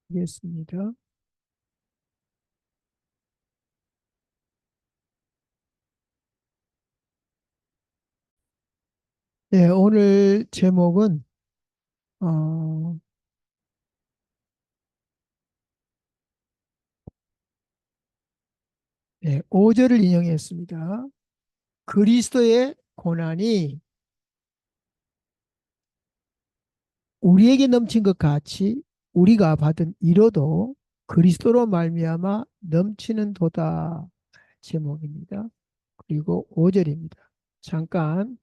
하겠습니다. 네, 오늘 제목은 어, 5절을 인용했습니다. 그리스도의 고난이 우리에게 넘친 것 같이 우리가 받은 위로도 그리스도로 말미암아 넘치는 도다. 제목입니다. 그리고 5절입니다. 잠깐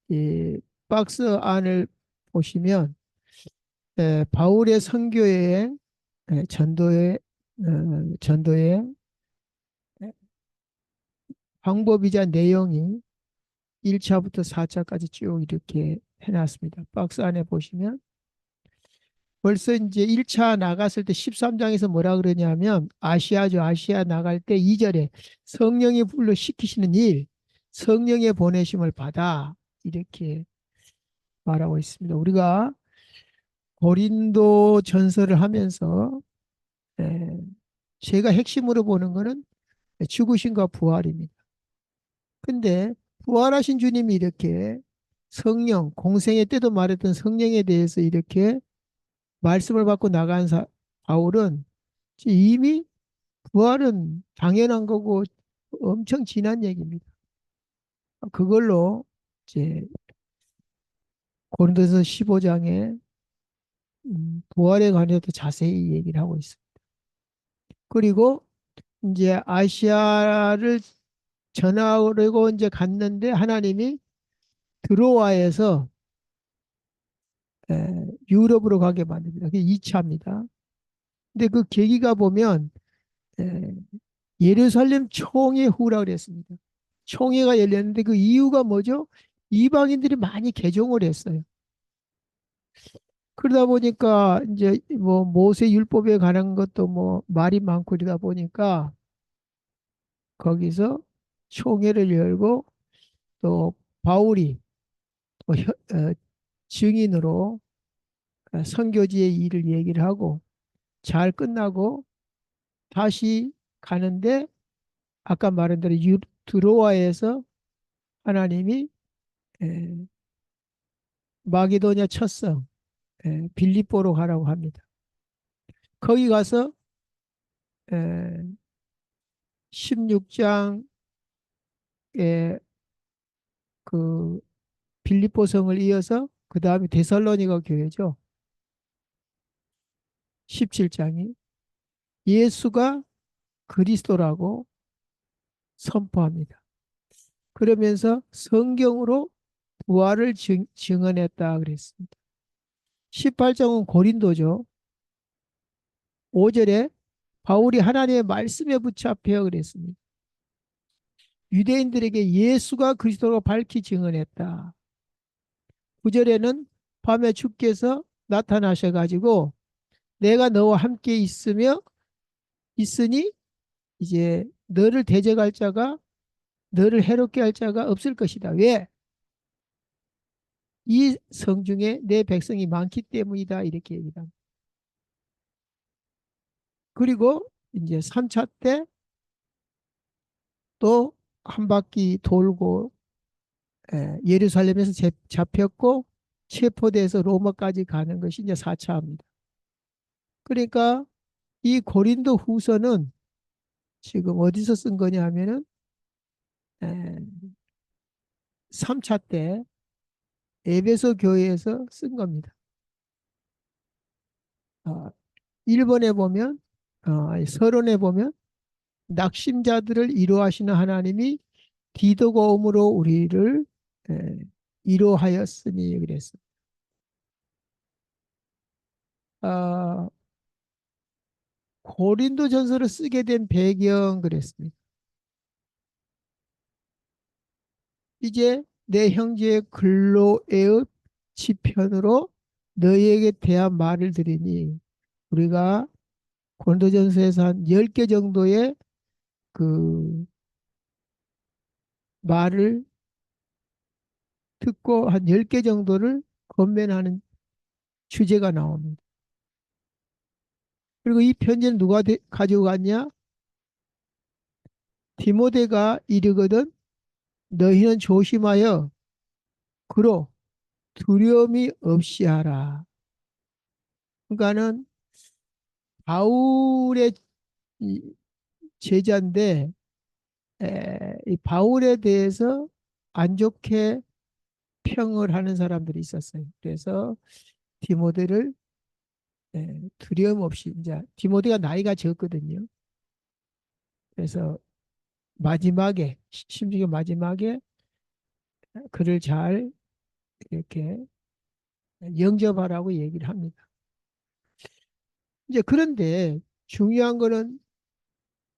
이 박스 안을 보시면 바울의 선교여행, 전도여행 방법이자 내용이 1차부터 4차까지 쭉 이렇게 해놨습니다. 박스 안에 보시면 벌써 이제 1차 나갔을 때 13장에서 뭐라 그러냐면 아시아죠. 아시아 나갈 때 2절에 성령이 불러 시키시는 일, 성령의 보내심을 받아 이렇게 말하고 있습니다. 우리가 고린도 전설을 하면서 에, 제가 핵심으로 보는 거는 죽으심과 부활입니다. 근데 부활하신 주님이 이렇게 성령, 공생의 때도 말했던 성령에 대해서 이렇게 말씀을 받고 나간 바울은 이미 부활은 당연한 거고 엄청 지난 얘기입니다. 그걸로 이제 고린도서 15장에 부활에 관해서도 자세히 얘기를 하고 있습니다. 그리고 이제 아시아를 전하려고 이제 갔는데 하나님이 드로아에서 유럽으로 가게 만듭니다. 그게 2차입니다. 근데 그 계기가 보면 에, 예루살렘 총회 후라 그랬습니다. 총회가 열렸는데 그 이유가 뭐죠? 이방인들이 많이 개종을 했어요. 그러다 보니까 이제 뭐 모세 율법에 관한 것도 뭐 말이 많고 이러다 보니까 거기서 총회를 열고 또 바울이 또 증인으로 선교지의 일을 얘기를 하고 잘 끝나고 다시 가는데 아까 말한 대로 드로아에서 하나님이 에, 마게도냐 첫성 빌립보로 가라고 합니다. 거기 가서 16장에 그 빌립보 성을 이어서 그 다음에 데살로니가 교회죠. 17장이 예수가 그리스도라고 선포합니다. 그러면서 성경으로 부활을 증언했다 그랬습니다. 18장은 고린도죠. 5절에 바울이 하나님의 말씀에 붙잡혀 그랬습니다. 유대인들에게 예수가 그리스도로 밝히 증언했다. 9절에는 밤에 주께서 나타나셔가지고 내가 너와 함께 있으니 이제 너를 대적할 자가 너를 해롭게 할 자가 없을 것이다. 왜? 이 성중에 내 백성이 많기 때문이다. 이렇게 얘기를 합니다. 그리고 이제 3차 때 또 한 바퀴 돌고 예루살렘에서 잡혔고 체포돼서 로마까지 가는 것이 이제 4차입니다. 그러니까 이 고린도 후서는 지금 어디서 쓴 거냐 하면은 3차 때 에베소 교회에서 쓴 겁니다. 어, 1번에 보면 서론에 보면 낙심자들을 위로하시는 하나님이 기도고음으로 우리를 에, 위로하였으니 그랬어. 아, 고린도 전서를 쓰게 된 배경 그랬습니다. 이제 내 형제 글로에의 지편으로 너희에게 대한 말을 드리니 우리가 고린도전서에서 한 10개 정도의 그 말을 듣고 한 10개 정도를 권면하는 주제가 나옵니다. 그리고 이 편지는 누가 가지고 갔냐? 디모데가 이르거든 너희는 조심하여 그로 두려움이 없이 하라. 그러니까는 바울의 이 제자인데 이 바울에 대해서 안 좋게 평을 하는 사람들이 있었어요. 그래서 디모데를 두려움 없이 이제 디모데가 나이가 적거든요. 그래서 마지막에 심지어 마지막에 그를 잘 이렇게 영접하라고 얘기를 합니다. 이제 그런데 중요한 거는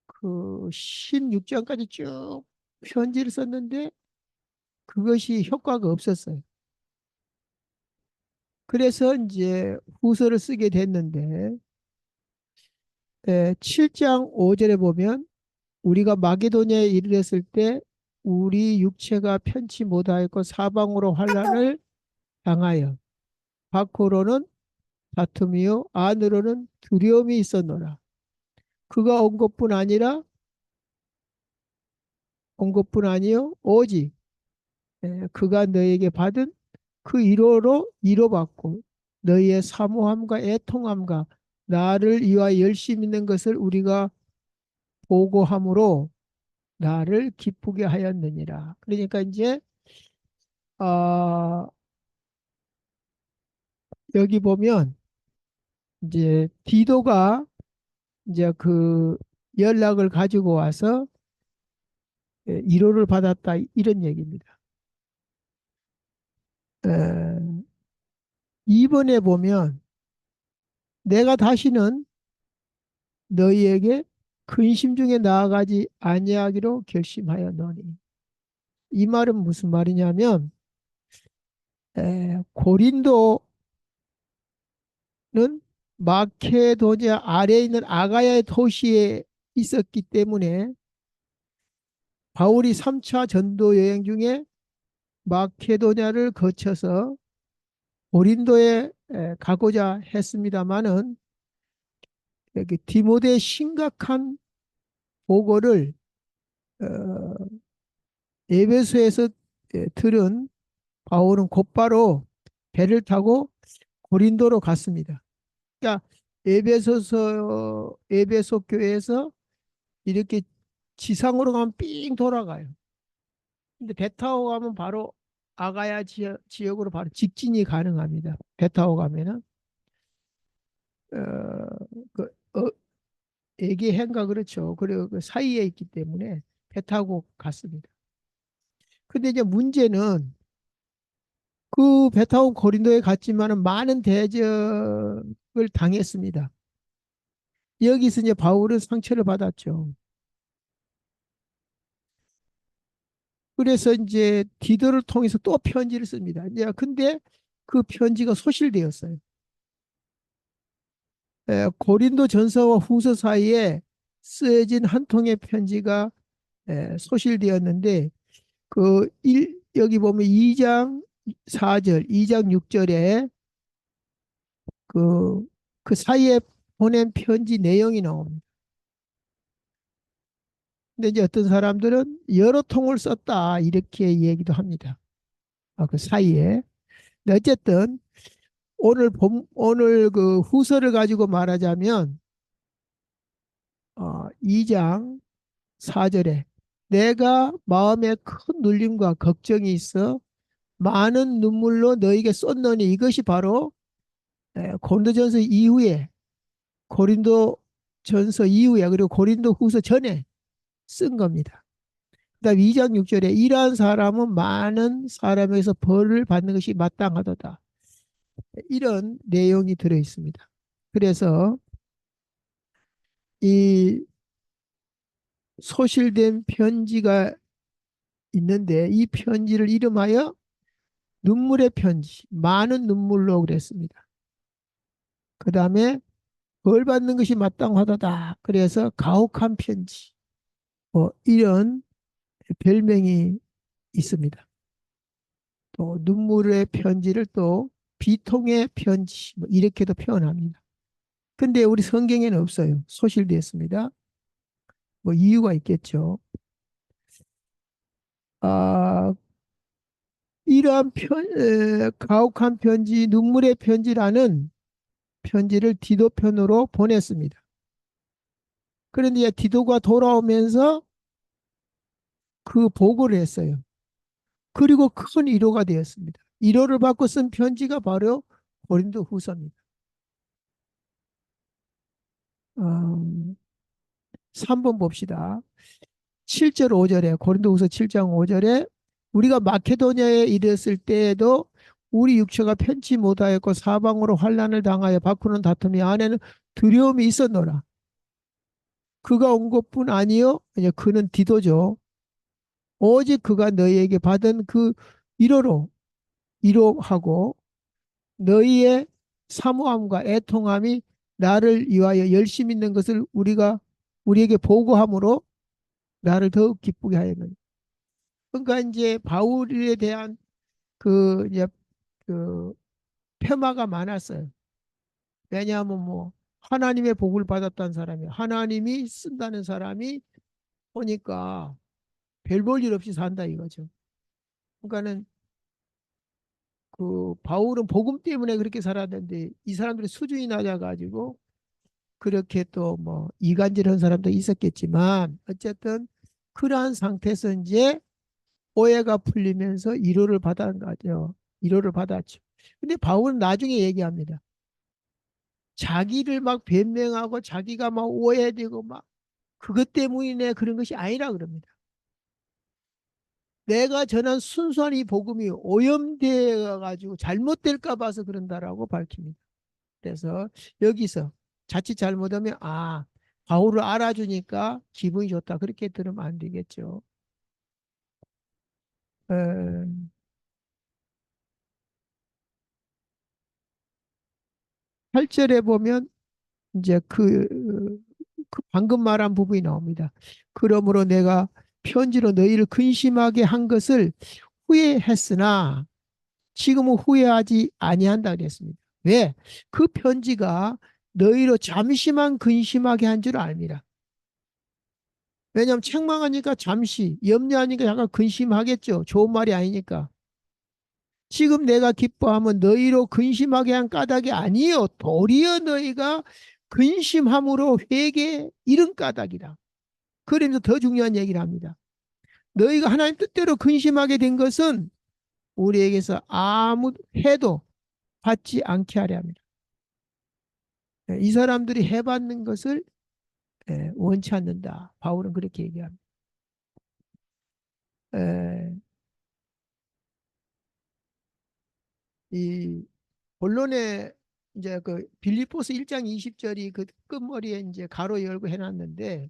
그 16장까지 쭉 편지를 썼는데 그것이 효과가 없었어요. 그래서 이제 후서를 쓰게 됐는데 7장 5절에 보면 우리가 마게도냐에 이르렀을 때 우리 육체가 편치 못하였고 사방으로 환난을 당하여 밖으로는 다툼이요 안으로는 두려움이 있었노라. 그가 온 것뿐 아니요 오직 그가 너에게 받은 그 위로로 위로받고 너희의 사모함과 애통함과 나를 위하여 열심히 있는 것을 우리가 보고함으로 나를 기쁘게 하였느니라. 그러니까 이제 어, 여기 보면 이제 디도가 이제 그 연락을 가지고 와서 위로를 받았다 이런 얘기입니다. 에, 2번에 보면 내가 다시는 너희에게 근심 중에 나아가지 아니하기로 결심하였노니 이 말은 무슨 말이냐면 고린도는 마케도니아 아래에 있는 아가야의 도시에 있었기 때문에 바울이 3차 전도 여행 중에 마케도니아를 거쳐서 고린도에 가고자 했습니다마는 디모데의 심각한 보고를 어, 에베소에서 들은 바울은 곧바로 배를 타고 고린도로 갔습니다. 그러니까 에베소 교회에서 이렇게 지상으로 가면 삥 돌아가요. 근데 배 타고 가면 바로 아가야 지역으로 바로 직진이 가능합니다. 배 타고 가면은 그 에게해인가 그렇죠. 그리고 그 사이에 있기 때문에 배 타고 갔습니다. 근데 이제 문제는 그 배 타고 고린도에 갔지만은 많은 대적을 당했습니다. 여기서 이제 바울은 상처를 받았죠. 그래서 이제 디도를 통해서 또 편지를 씁니다. 이제 근데 그 편지가 소실되었어요. 고린도 전서와 후서 사이에 쓰여진 한 통의 편지가 소실되었는데 여기 보면 2장 4절, 2장 6절에 그, 그 사이에 보낸 편지 내용이 나옵니다. 근데 이제 어떤 사람들은 여러 통을 썼다 이렇게 얘기도 합니다. 그 사이에. 근데 어쨌든 오늘 그 후서를 가지고 말하자면 2장 4절에 내가 마음에 큰 눌림과 걱정이 있어 많은 눈물로 너에게 쏟노니 이것이 바로 고린도전서 이후에 고린도전서 이후에 그리고 고린도후서 전에 쓴 겁니다. 그다음 2장 6절에 이러한 사람은 많은 사람에게서 벌을 받는 것이 마땅하도다. 이런 내용이 들어 있습니다. 그래서 이 소실된 편지가 있는데 이 편지를 이름하여 눈물의 편지, 많은 눈물로 그랬습니다. 그 다음에 벌 받는 것이 마땅하도다. 그래서 가혹한 편지, 이런 별명이 있습니다. 또 눈물의 편지를 또 비통의 편지, 이렇게도 표현합니다. 근데 우리 성경에는 없어요. 소실되었습니다. 뭐 이유가 있겠죠. 아, 이러한 가혹한 편지, 눈물의 편지라는 편지를 디도 편으로 보냈습니다. 그런데 이제 디도가 돌아오면서 그 보고를 했어요. 그리고 큰 위로가 되었습니다. 위로를 받고 쓴 편지가 바로 고린도 후서입니다. 3번 봅시다. 7절 5절에 고린도후서 7장 5절에 우리가 마케도니아에 이르렀을 때에도 우리 육체가 편치 못하였고 사방으로 환난을 당하여 바꾸는 다툼이 안에는 두려움이 있었노라. 그가 온 것뿐 아니요. 이제 그는 디도죠. 오직 그가 너희에게 받은 그 위로로 위로하고 너희의 사모함과 애통함이 나를 위하여 열심 있는 것을 우리에게 보고함으로 나를 더욱 기쁘게 하였느니. 그러니까 이제 바울에 대한 그 이제 그 폄하가 많았어요. 왜냐하면 뭐 하나님의 복을 받았다는 사람이 하나님이 쓴다는 사람이 보니까 별 볼 일 없이 산다 이거죠. 그러니까는 그 바울은 복음 때문에 그렇게 살았는데 이 사람들이 수준이 낮아가지고 그렇게 또 뭐 이간질한 사람도 있었겠지만 어쨌든 그러한 상태에서 이제 오해가 풀리면서 위로를 받은 거죠. 위로를 받았죠. 근데 바울은 나중에 얘기합니다. 자기를 막 변명하고 자기가 막 오해되고 막 그것 때문에 그런 것이 아니라 그럽니다. 내가 전한 순수한 이 복음이 오염되어 가지고 잘못될까 봐서 그런다라고 밝힙니다. 그래서 여기서 자칫 잘못하면 바울을 알아주니까 기분이 좋다 그렇게 들으면 안 되겠죠. 에, 8절에 보면 이제 그 방금 말한 부분이 나옵니다. 그러므로 내가 편지로 너희를 근심하게 한 것을 후회했으나 지금은 후회하지 아니한다 그랬습니다. 왜? 그 편지가 너희로 잠시만 근심하게 한 줄 압니다. 왜냐하면 책망하니까 잠시, 염려하니까 약간 근심하겠죠. 좋은 말이 아니니까. 지금 내가 기뻐하면 너희로 근심하게 한 까닭이 아니요. 도리어 너희가 근심함으로 회개 이른 까닭이다. 그러면서 더 중요한 얘기를 합니다. 너희가 하나님 뜻대로 근심하게 된 것은 우리에게서 아무 해도 받지 않게 하려 합니다. 이 사람들이 해받는 것을 원치 않는다. 바울은 그렇게 얘기합니다. 이 본론에 이제 그 빌립보스 1장 20절이 그 끝머리에 이제 가로 열고 해놨는데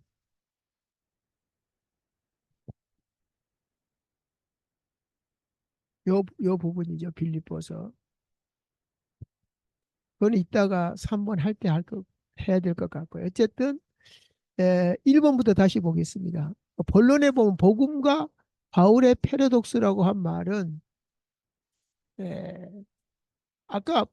요 부분이죠. 빌립보서. 그건 이따가 3번 할 때 해야 될 것 같고요. 어쨌든 1번부터 다시 보겠습니다. 본론에 보면 복음과 바울의 패러독스라고 한 말은 에, 아까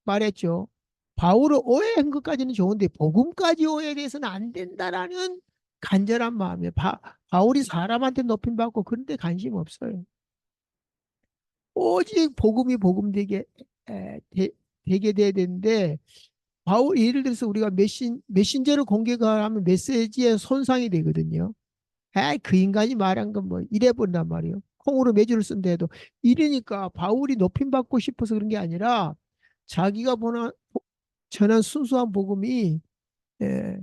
말했죠. 바울을 오해한 것까지는 좋은데 복음까지 오해돼서는 안 된다라는 간절한 마음이에요. 바울이 사람한테 높임 받고 그런 데 관심 없어요. 오직 복음이 복음되게 되게 돼야 되는데 바울 예를 들어서 우리가 메신저를 공개하면 메시지에 손상이 되거든요. 그 인간이 말한 건 뭐 이래 본단 말이에요. 콩으로 매주를 쓴데도 이러니까 바울이 높임 받고 싶어서 그런 게 아니라 자기가 전한 순수한 복음이 예,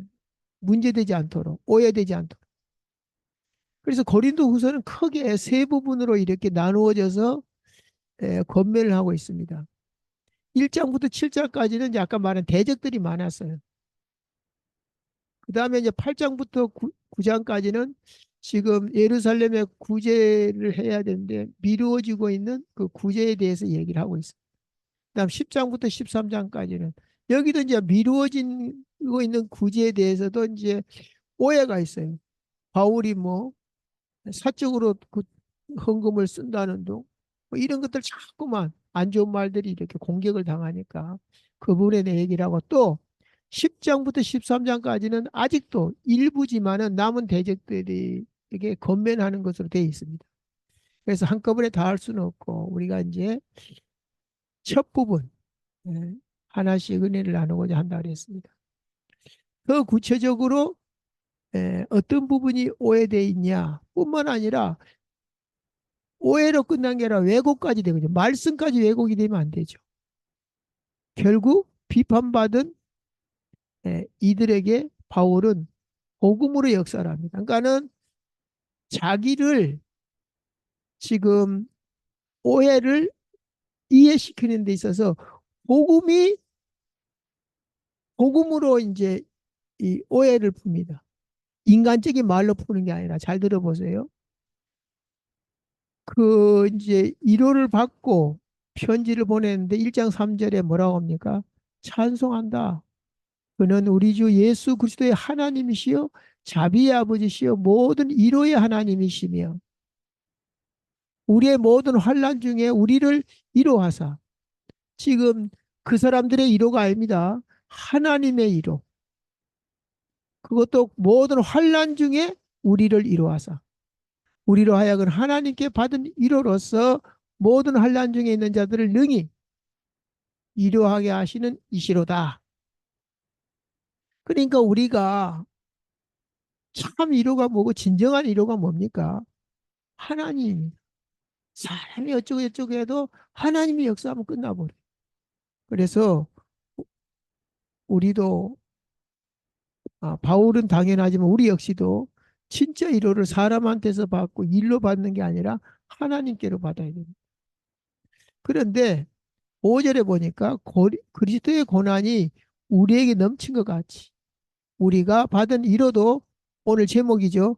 문제되지 않도록 오해되지 않도록. 그래서 고린도 후서는 크게 세 부분으로 이렇게 나누어져서 권면을 하고 있습니다. 1장부터 7장까지는 아까 말한 대적들이 많았어요. 그 다음에 이제 8장부터 9장까지는 지금 예루살렘의 구제를 해야 되는데 미루어지고 있는 그 구제에 대해서 얘기를 하고 있습니다. 그다음 10장부터 13장까지는 여기도 이제 미루어지고 있는 구제에 대해서도 이제 오해가 있어요. 바울이 뭐 사적으로 그 헌금을 쓴다는 둥, 뭐 이런 것들 자꾸만 안 좋은 말들이 이렇게 공격을 당하니까 그 부분에 대해 얘기를 하고 또 10장부터 13장까지는 아직도 일부지만은 남은 대적들이 이게 건면하는 것으로 되어 있습니다. 그래서 한꺼번에 다 할 수는 없고 우리가 이제 첫 부분 예, 하나씩 은혜를 나누고자 한다 그랬습니다. 더 구체적으로 어떤 부분이 오해되어 있냐 뿐만 아니라 오해로 끝난 게 아니라 왜곡까지 되거든요. 말씀까지 왜곡이 되면 안 되죠. 결국 비판받은 이들에게 바울은 복음으로 역사를 합니다. 그러니까는 자기를 지금 오해를 이해시키는 데 있어서 복음이 복음으로 이제 이 오해를 풉니다. 인간적인 말로 푸는 게 아니라 잘 들어보세요. 그 이제 위로를 받고 편지를 보냈는데 1장 3절에 뭐라고 합니까? 찬송한다. 그는 우리 주 예수 그리스도의 하나님이시요 자비의 아버지시요 모든 위로의 하나님이시며 우리의 모든 환난 중에 우리를 위로하사 지금 그 사람들의 위로가 아닙니다. 하나님의 위로. 그것도 모든 환난 중에 우리를 위로하사 우리로 하여금 하나님께 받은 위로로서 모든 환난 중에 있는 자들을 능히 위로하게 하시는 이시로다. 그러니까 우리가 참 위로가 뭐고 진정한 위로가 뭡니까? 하나님. 사람이 어쩌고 저쩌고 해도 하나님이 역사하면 끝나버려요. 그래서 우리도 바울은 당연하지만 우리 역시도 진짜 위로를 사람한테서 받고 일로 받는 게 아니라 하나님께로 받아야 됩니다. 그런데 5절에 보니까 그리스도의 고난이 우리에게 넘친 것 같이 우리가 받은 위로도 오늘 제목이죠.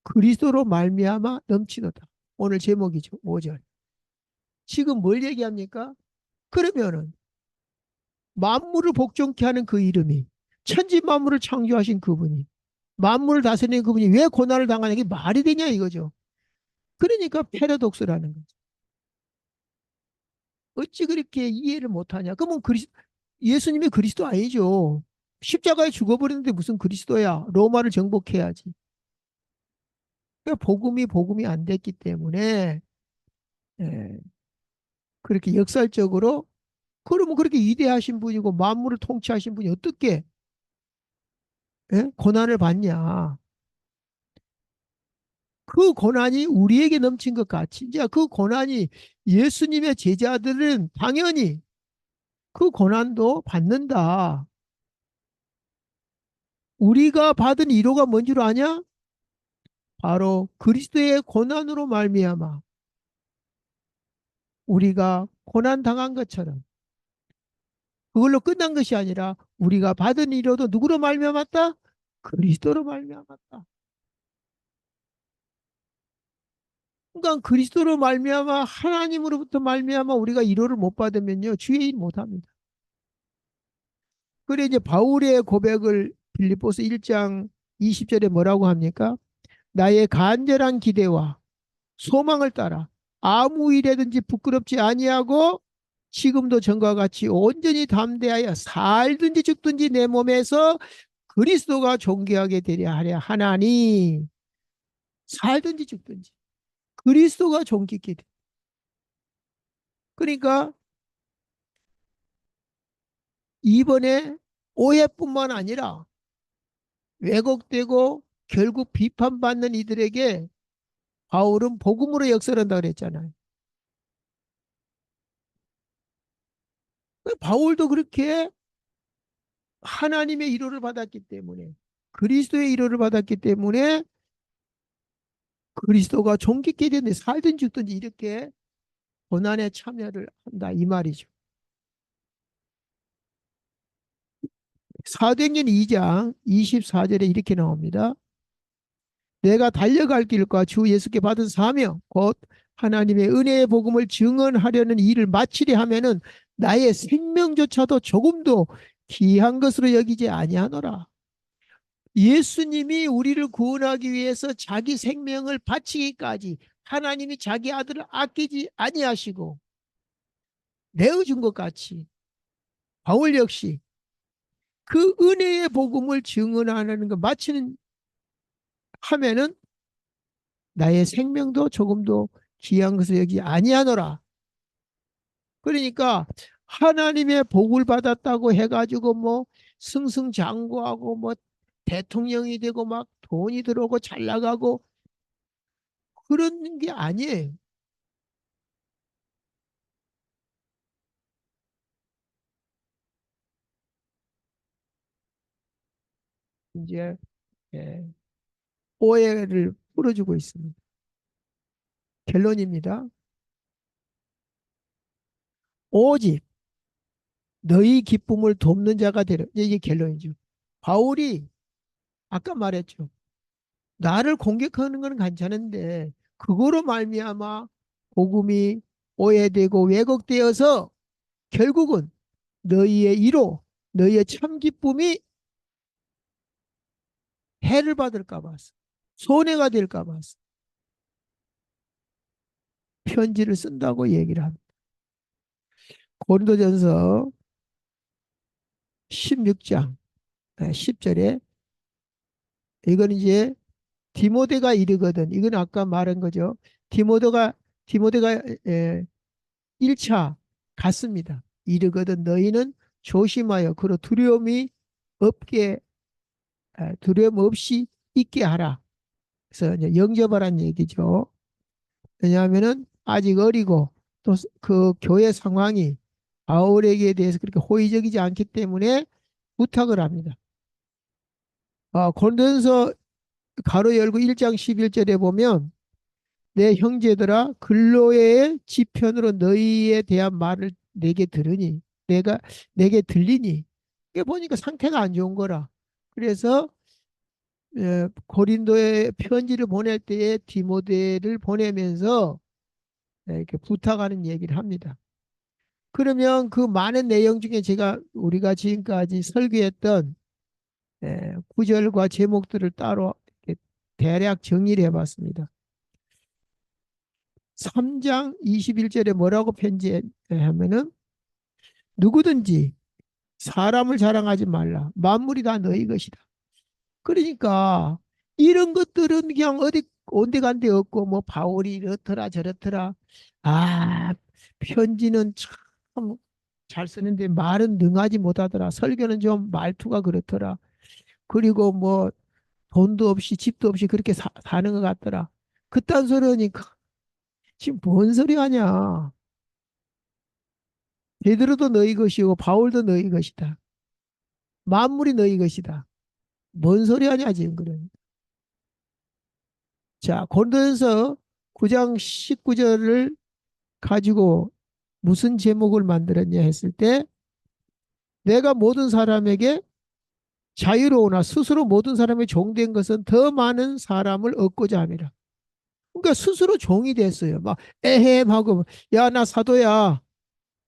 그리스도로 말미암아 넘치도다. 오늘 제목이죠. 5절. 지금 뭘 얘기합니까? 그러면은 만물을 복종케 하는 그 이름이 천지 만물을 창조하신 그분이 만물을 다스리는 그분이 왜 고난을 당하는 게 말이 되냐 이거죠. 그러니까 패러독스라는 거죠. 어찌 그렇게 이해를 못하냐. 그러면 예수님이 그리스도 아니죠. 십자가에 죽어버리는데 무슨 그리스도야. 로마를 정복해야지. 그러니까 복음이 안 됐기 때문에 예, 그렇게 역설적으로 그러면 그렇게 위대하신 분이고 만물을 통치하신 분이 어떻게 고난을 받냐. 그 고난이 우리에게 넘친 것 같이 이제 그 고난이 예수님의 제자들은 당연히 그 고난도 받는다. 우리가 받은 위로가 뭔 줄 아냐? 바로 그리스도의 고난으로 말미암아 우리가 고난 당한 것처럼 그걸로 끝난 것이 아니라 우리가 받은 위로도 누구로 말미암았다? 그리스도로 말미암았다. 그러니까 그리스도로 말미암아 하나님으로부터 말미암아 우리가 위로를 못 받으면요 주의 일 못합니다. 그래 이제 바울의 고백을 빌립보서 1장 20절에 뭐라고 합니까? 나의 간절한 기대와 소망을 따라 아무 일에든지 부끄럽지 아니하고 지금도 전과 같이 온전히 담대하여 살든지 죽든지 내 몸에서 그리스도가 존귀하게 되려 하려 하나니 살든지 죽든지 그리스도가 존귀하게 되. 그러니까 이번에 오해뿐만 아니라 왜곡되고 결국 비판받는 이들에게 바울은 복음으로 역설한다 그랬잖아요. 바울도 그렇게 하나님의 위로를 받았기 때문에 그리스도의 위로를 받았기 때문에 그리스도가 존귀케 되는데 살든 죽든지 이렇게 고난에 참여를 한다 이 말이죠. 사도행전 2장 24절에 이렇게 나옵니다. 내가 달려갈 길과 주 예수께 받은 사명 곧 하나님의 은혜의 복음을 증언하려는 일을 마치려 하면은 나의 생명조차도 조금도 귀한 것으로 여기지 아니하노라. 예수님이 우리를 구원하기 위해서 자기 생명을 바치기까지 하나님이 자기 아들을 아끼지 아니하시고 내어준 것 같이 바울 역시 그 은혜의 복음을 증언하는 거 마치는 하면은 나의 생명도 조금도 귀한 것을 여기지 아니하노라. 그러니까 하나님의 복을 받았다고 해가지고 뭐 승승장구하고 뭐 대통령이 되고 막 돈이 들어오고 잘 나가고 그런 게 아니에요. 이제 예, 오해를 풀어주고 있습니다. 결론입니다. 오직 너희 기쁨을 돕는 자가 되려. 이게 결론이죠. 바울이 아까 말했죠. 나를 공격하는 건 괜찮은데 그거로 말미암아 복음이 오해되고 왜곡되어서 결국은 너희의 이로 너희의 참 기쁨이 해를 받을까 봐서 손해가 될까 봐서 편지를 쓴다고 얘기를 합니다. 고린도전서 16장 10절에 이건 이제 디모데가 이르거든. 이건 아까 말한 거죠. 디모데가 1차 갔습니다. 이르거든 너희는 조심하여 그로 두려움이 없게 두려움 없이 있게 하라. 그래서 이제 영접하라는 얘기죠. 왜냐하면은 아직 어리고 또 그 교회 상황이 바울에게 대해서 그렇게 호의적이지 않기 때문에 부탁을 합니다. 고린도전서 가로 열고 1장 11절에 보면 내 형제들아 근로의 지편으로 너희에 대한 말을 내게 들으니 내게 들리니 이게 보니까 상태가 안 좋은 거라. 그래서 고린도에 편지를 보낼 때에 디모데를 보내면서 이렇게 부탁하는 얘기를 합니다. 그러면 그 많은 내용 중에 제가 우리가 지금까지 설교했던 구절과 제목들을 따로 이렇게 대략 정리를 해봤습니다. 3장 21절에 뭐라고 편지하면은 누구든지 사람을 자랑하지 말라. 만물이 다 너희 것이다. 그러니까 이런 것들은 그냥 어디 온데간데 없고 뭐 바울이 이렇더라 저렇더라. 아, 편지는 참 잘 쓰는데 말은 능하지 못하더라. 설교는 좀 말투가 그렇더라. 그리고 뭐 돈도 없이 집도 없이 그렇게 사는 것 같더라. 그딴 소리 하니까 지금 뭔 소리 하냐. 베드로도 너희 것이고 바울도 너희 것이다. 만물이 너희 것이다. 뭔 소리 하냐 지금 그런. 자, 고린도전서 9장 19절을 가지고 무슨 제목을 만들었냐 했을 때 내가 모든 사람에게 자유로우나 스스로 모든 사람의 종된 것은 더 많은 사람을 얻고자 함이라. 그러니까 스스로 종이 됐어요. 막 에헴 하고 야 나 사도야.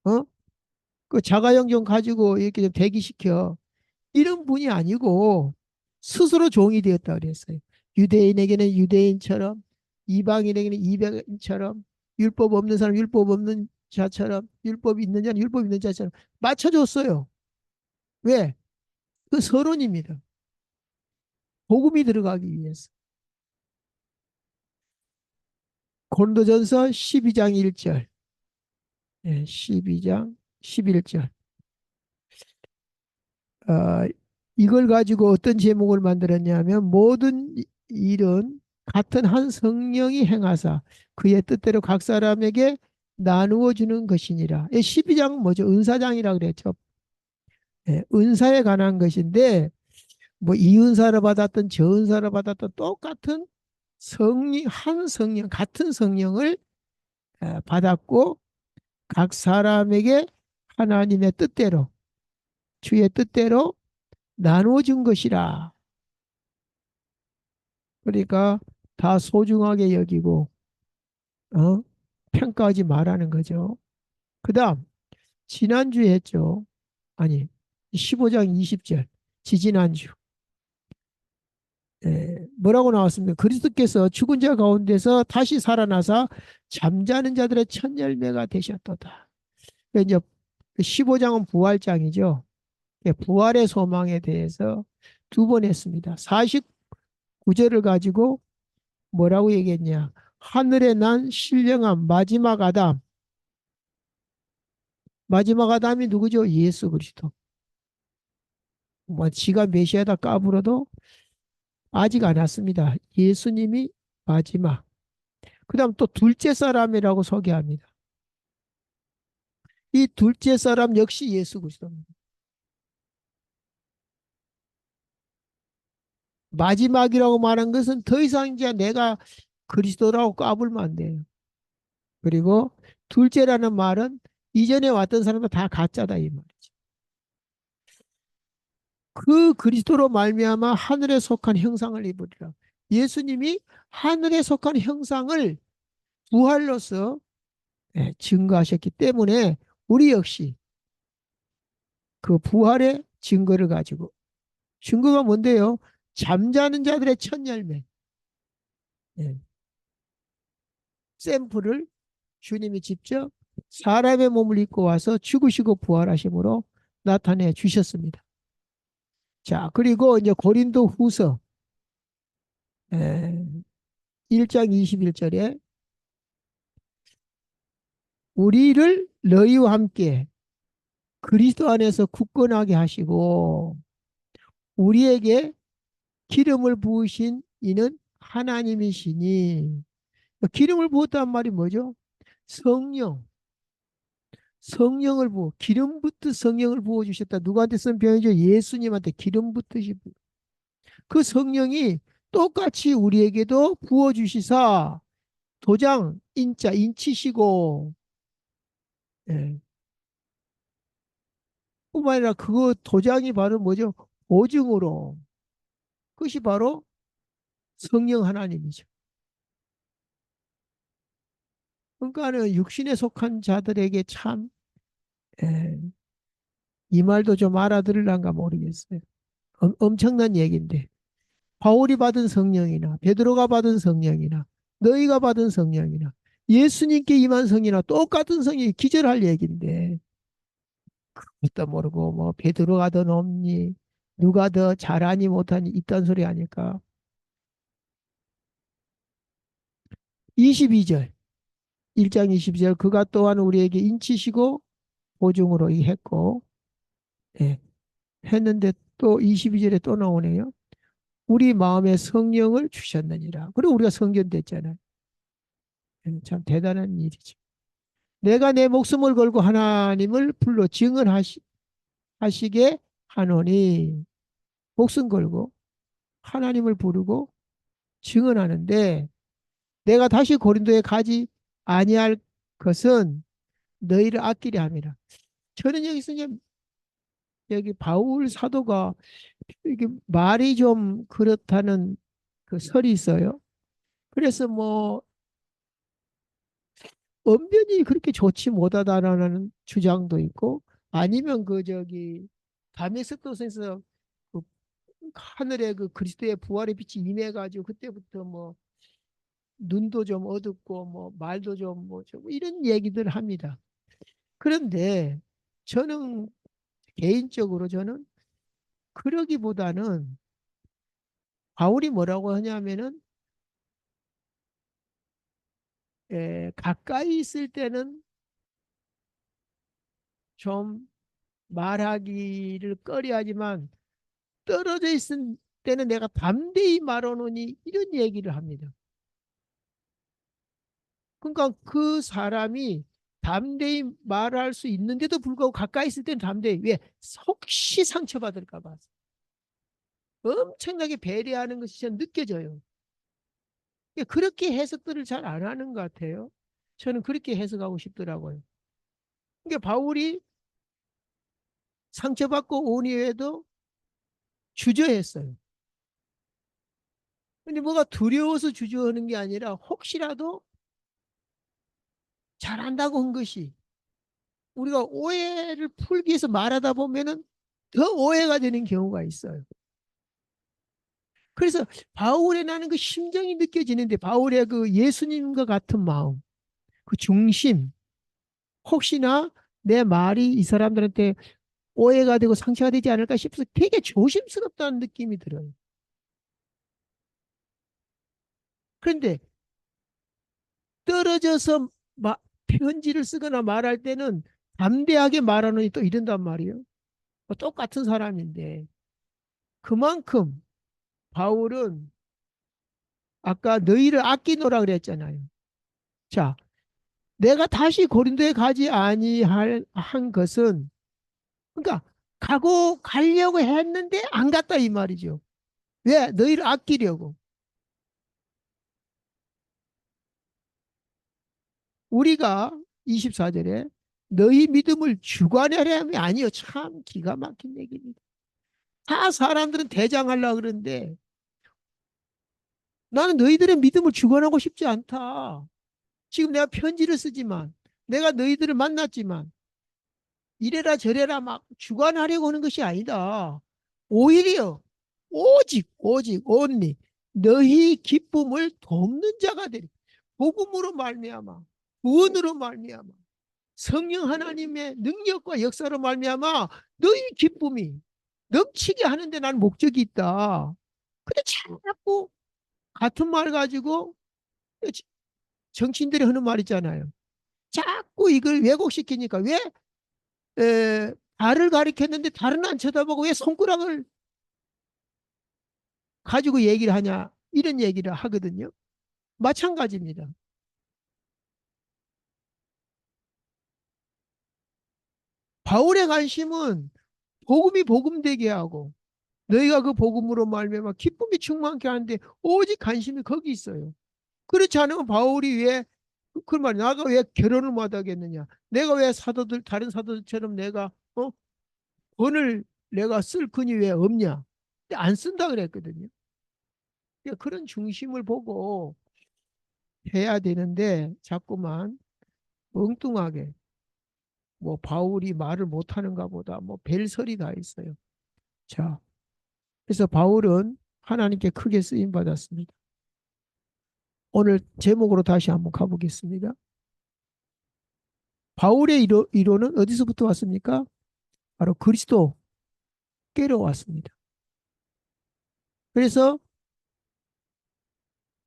어? 그 자가용 좀 가지고 이렇게 좀 대기시켜. 이런 분이 아니고 스스로 종이 되었다 그랬어요. 유대인에게는 유대인처럼 이방인에게는 이방인처럼 율법 없는 사람 율법 없는 자처럼 율법 있는 자는 율법 있는 자처럼 맞춰줬어요. 왜? 그 서론입니다. 복음이 들어가기 위해서. 고린도전서 12장 1절. 12장 11절. 어, 이걸 가지고 어떤 제목을 만들었냐면 모든 일은 같은 한 성령이 행하사 그의 뜻대로 각 사람에게 나누어 주는 것이니라. 12장은 뭐죠? 은사장이라 그랬죠. 은사에 관한 것인데 뭐 이 은사를 받았던 저 은사를 받았던 똑같은 성령 한 성령 같은 성령을 받았고 각 사람에게 하나님의 뜻대로 주의 뜻대로 나누어 준 것이라. 그러니까 다 소중하게 여기고 어? 평가하지 말라는 거죠. 그다음 지난주에 했죠. 아니 15장 20절 지지난주 뭐라고 나왔습니까? 그리스도께서 죽은 자 가운데서 다시 살아나사 잠자는 자들의 첫 열매가 되셨도다. 이제 15장은 부활장이죠. 부활의 소망에 대해서 두 번 했습니다. 49절을 가지고 뭐라고 얘기했냐? 하늘에 난 신령한 마지막 아담. 마지막 아담이 누구죠? 예수 그리스도. 뭐 지가 메시아다 까불어도 아직 안 왔습니다. 예수님이 마지막. 그다음 또 둘째 사람이라고 소개합니다. 이 둘째 사람 역시 예수 그리스도입니다. 마지막이라고 말한 것은 더 이상 이제 내가 그리스도라고 까불면 안 돼요. 그리고 둘째라는 말은 이전에 왔던 사람도 다 가짜다 이 말이죠. 그 그리스도로 말미암아 하늘에 속한 형상을 입으리라. 예수님이 하늘에 속한 형상을 부활로서 증거하셨기 때문에 우리 역시 그 부활의 증거를 가지고 증거가 뭔데요? 잠자는 자들의 첫 열매 샘플을 주님이 직접 사람의 몸을 입고 와서 죽으시고 부활하심으로 나타내 주셨습니다. 자, 그리고 이제 고린도 후서 1장 21절에 우리를 너희와 함께 그리스도 안에서 굳건하게 하시고 우리에게 기름을 부으신 이는 하나님이시니 기름을 부었단 말이 뭐죠? 성령, 성령을 부어 기름 붓듯 성령을 부어 주셨다. 누구한테 쓴 표현이죠? 예수님한테 기름 붓듯이 그 성령이 똑같이 우리에게도 부어 주시사 도장 인자 인치시고 예. 뿐만 아니라 그거 도장이 바로 뭐죠? 보증으로 그것이 바로 성령 하나님이죠. 그러니까는 육신에 속한 자들에게 참 예, 이 말도 좀 알아들을란가 모르겠어요. 엄청난 얘기인데 바울이 받은 성령이나 베드로가 받은 성령이나 너희가 받은 성령이나 예수님께 임한 성이나 똑같은 성이 기절할 얘기인데 그것도 모르고 뭐 베드로가 더 높니 누가 더 잘하니 못하니 이딴 소리 하니까 22절 1장 22절 그가 또한 우리에게 인치시고 보증으로 이 했고 예, 했는데 또 22절에 또 나오네요. 우리 마음에 성령을 주셨느니라. 그리고 우리가 성견됐잖아요. 참 대단한 일이죠. 내가 내 목숨을 걸고 하나님을 불러 증언하시게 하노니 목숨 걸고 하나님을 부르고 증언하는데 내가 다시 고린도에 가지 아니할 것은 너희를 아끼려 함이라. 저는 여기서 이제 여기 바울 사도가 이게 말이 좀 그렇다는 그 설이 있어요. 그래서 뭐 언변이 그렇게 좋지 못하다라는 주장도 있고 아니면 그 저기 다메섹도서에서 그 하늘에 그 그리스도의 부활의 빛이 임해가지고 그때부터 뭐 눈도 좀 어둡고 뭐 말도 좀 이런 얘기들 합니다. 그런데 저는 개인적으로 저는 그러기보다는 바울이 뭐라고 하냐면은 가까이 있을 때는 좀 말하기를 꺼려하지만 떨어져 있을 때는 내가 담대히 말하노니 이런 얘기를 합니다. 그러니까 그 사람이 담대히 말할 수 있는데도 불구하고 가까이 있을 때는 담대히 왜 혹시 상처받을까 봐 엄청나게 배려하는 것이 전 느껴져요. 그렇게 해석들을 잘 안 하는 것 같아요. 저는 그렇게 해석하고 싶더라고요. 그러니까 바울이 상처받고 온 이후에도 주저했어요. 근데 뭐가 두려워서 주저하는 게 아니라 혹시라도 잘한다고 한 것이 우리가 오해를 풀기 위해서 말하다 보면은 더 오해가 되는 경우가 있어요. 그래서 바울의 나는 그 심정이 느껴지는데 바울의 그 예수님과 같은 마음, 그 중심, 혹시나 내 말이 이 사람들한테 오해가 되고 상처가 되지 않을까 싶어서 되게 조심스럽다는 느낌이 들어요. 그런데 떨어져서 편지를 쓰거나 말할 때는 담대하게 말하느니 또 이런단 말이에요. 똑같은 사람인데 그만큼 바울은 아까 너희를 아끼노라 그랬잖아요. 자, 내가 다시 고린도에 가지 아니할 한 것은 그러니까 가려고 했는데 안 갔다 이 말이죠. 왜? 너희를 아끼려고. 우리가 24절에 너희 믿음을 주관하려 함이 아니요. 참 기가 막힌 얘기입니다. 다 사람들은 대장하려고 그러는데 나는 너희들의 믿음을 주관하고 싶지 않다. 지금 내가 편지를 쓰지만 내가 너희들을 만났지만 이래라 저래라 막 주관하려고 하는 것이 아니다. 오히려 오직 only 너희 기쁨을 돕는 자가 되리. 복음으로 말미암아 구원으로 말미암아 성령 하나님의 능력과 역사로 말미암아 너희 기쁨이 넘치게 하는데 난 목적이 있다. 근데 자꾸 같은 말 가지고 정치인들이 하는 말 있잖아요. 자꾸 이걸 왜곡시키니까 왜 달을 가리켰는데 달은 안 쳐다보고 왜 손가락을 가지고 얘기를 하냐 이런 얘기를 하거든요. 마찬가지입니다. 바울의 관심은 복음이 복음되게 하고 너희가 그 복음으로 말미암아 기쁨이 충만케 하는데 오직 관심이 거기 있어요. 그렇지 않으면 바울이 왜 그 말, 나가 왜 결혼을 못 하겠느냐? 내가 왜 사도들 다른 사도들처럼 내가 돈을 내가 쓸 근이 왜 없냐? 근데 안 쓴다 그랬거든요. 그러니까 그런 중심을 보고 해야 되는데 자꾸만 엉뚱하게 뭐 바울이 말을 못하는가 보다 뭐 별설이 다 있어요. 자, 그래서 바울은 하나님께 크게 쓰임 받았습니다. 오늘 제목으로 다시 한번 가보겠습니다. 바울의 이론은 어디서부터 왔습니까? 바로 그리스도께로 왔습니다. 그래서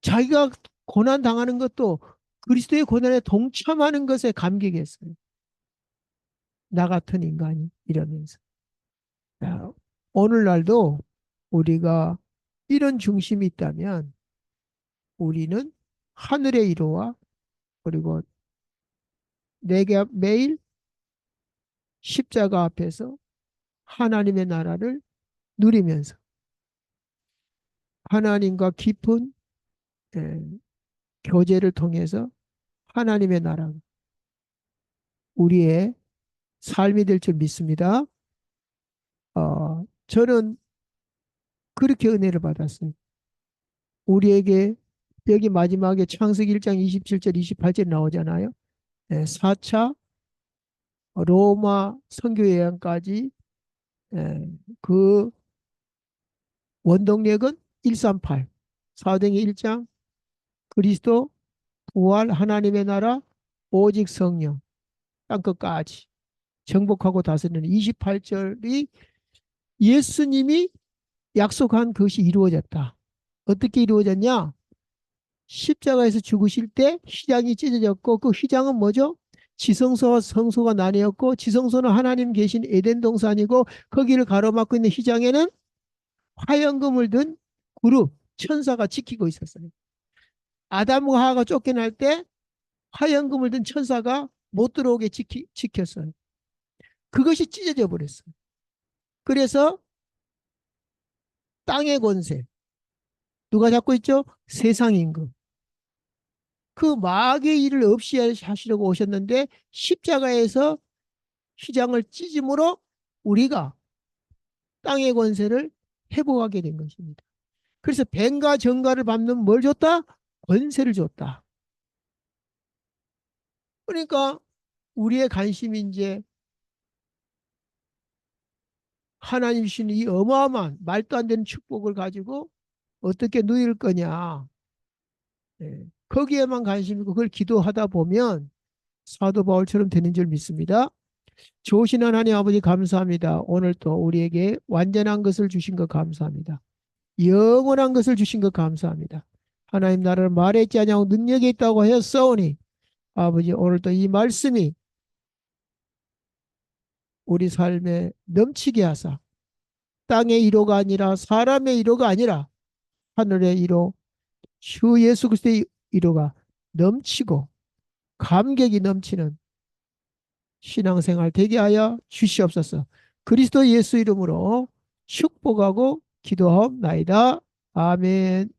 자기가 고난 당하는 것도 그리스도의 고난에 동참하는 것에 감격했어요. 나 같은 인간이 이러면서. 자, 오늘날도 우리가 이런 중심이 있다면 우리는 하늘의 이로와 그리고 내게 매일 십자가 앞에서 하나님의 나라를 누리면서 하나님과 깊은 예, 교제를 통해서 하나님의 나라 우리의 삶이 될 줄 믿습니다. 저는 그렇게 은혜를 받았어요. 우리에게 여기 마지막에 창세기 1장 27절 28절 나오잖아요. 네, 4차 로마 선교 여행까지 그 원동력은 138 사도행전 1장 그리스도 부활 하나님의 나라 오직 성령 땅끝까지 정복하고 다스리는 28절이 예수님이 약속한 것이 이루어졌다. 어떻게 이루어졌냐? 십자가에서 죽으실 때 휘장이 찢어졌고 그 휘장은 뭐죠? 지성소와 성소가 나뉘었고 지성소는 하나님 계신 에덴 동산이고 거기를 가로막고 있는 휘장에는 화영금을 든 그룹 천사가 지키고 있었어요. 아담과 하와가 쫓겨날 때 화영금을 든 천사가 못 들어오게 지켰어요. 그것이 찢어져 버렸어요. 그래서 땅의 권세 누가 잡고 있죠? 세상 임금. 그 마귀의 일을 없이 하시려고 오셨는데 십자가에서 휘장을 찢음으로 우리가 땅의 권세를 회복하게 된 것입니다. 그래서 뱀과 정갈을 밟는 뭘 줬다? 권세를 줬다. 그러니까 우리의 관심이 이제 하나님 주신 이 어마어마한 말도 안 되는 축복을 가지고 어떻게 누릴 거냐. 예. 거기에만 관심이고 그걸 기도하다 보면 사도 바울처럼 되는 줄 믿습니다. 좋으신 하나님 아버지 감사합니다. 오늘 또 우리에게 완전한 것을 주신 것 감사합니다. 영원한 것을 주신 것 감사합니다. 하나님 나를 말했지 아니하고 능력이 있다고 하였사오니 아버지 오늘도 이 말씀이 우리 삶에 넘치게 하사 땅의 이로가 아니라 사람의 이로가 아니라 하늘의 이로 주 예수 그리스도의 이로가 넘치고 감격이 넘치는 신앙생활 되게 하여 주시옵소서. 그리스도 예수 이름으로 축복하고 기도하옵나이다. 아멘.